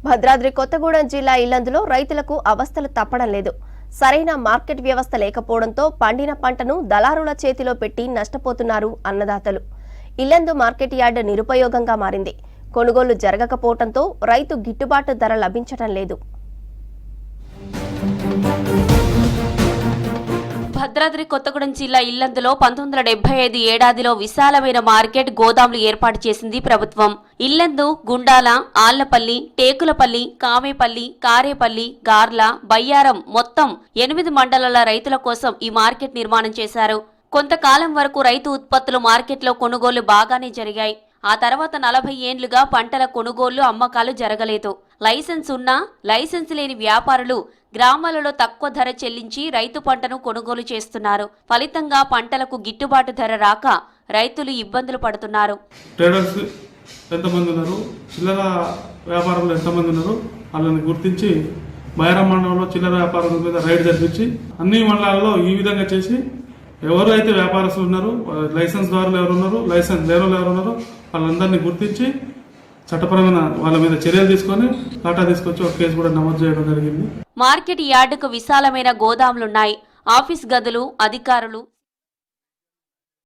భద్రాద్రి కొత్తగూడెం జిల్లా ఇల్లందులో రైతులకు అవస్థలు తప్పడం లేదు. సరైన మార్కెట్ వ్యవస్థ లేకపోవడంతో పండిన పంటను దళారుల చేతిలో పెట్టి నష్టపోతున్నారు అన్నదాతలు. ఇల్లందు మార్కెట్ యార్డ్ నిరుపయోగంగా మారింది. కొనుగోలు జరగకపోవడంతో రైతు గిట్టుబాటు ధర లభించడం లేదు. భద్రాద్రి కొత్తగూడెం జిల్లా ఇల్లందులో 1975 ఏడాదిలో విశాలమైన మార్కెట్ గోదాంలు ఏర్పాటు చేసింది ప్రభుత్వం. ఇల్లందు, గుండాల, ఆళ్లపల్లి, టేకులపల్లి, కామేపల్లి, కారేపల్లి, గార్ల, బయ్యారం మొత్తం 8 మండలాల రైతుల కోసం ఈ మార్కెట్ నిర్మాణం చేశారు. కొంతకాలం వరకు రైతు ఉత్పత్తులు మార్కెట్లో కొనుగోలు బాగానే జరిగాయి. ఆ తర్వాత 40 ఏండ్లుగా పంటల కొనుగోళ్లు, అమ్మకాలు జరగలేదు. లైసెన్స్ ఉన్నా లైసెన్స్ లేని వ్యాపారులు గ్రామాలలో తక్కువ ధర చెల్లించి రైతు పంటను కొనుగోలు చేస్తున్నారు. ఫలితంగా పంటలకు గిట్టుబాటు ధర రాక రైతులు ఇబ్బందులు పడుతున్నారు. ట్రేడర్స్ ఎంతమంది ఉన్నారు, చిల్లర వ్యాపారులు ఎంతమంది ఉన్నారు, వాళ్ళని గుర్తించి బైరం మండలంలో చిల్లర వ్యాపారుల మీద రైడ్ జరిపించి అన్ని మండలాల్లో ఈ విధంగా చేసి ఎవరు అయితే వ్యాపారస్తులు ఉన్నారు, లైసెన్స్ దారులు ఎవరు ఉన్నారు, లైసెన్స్ లేని వాళ్ళు ఎవరు ఉన్నారు, వాళ్ళందరినీ గుర్తించి చట్టపరమైన వాళ్ళ మీద చర్యలు తీసుకొని టాటా తీసుకొచ్చి ఒక కేసు కూడా నమోదు చేయడం జరిగింది. మార్కెట్ యార్డుకు విశాలమైన గోదాములున్నాయి. ఆఫీస్ గదులు, అధికారులు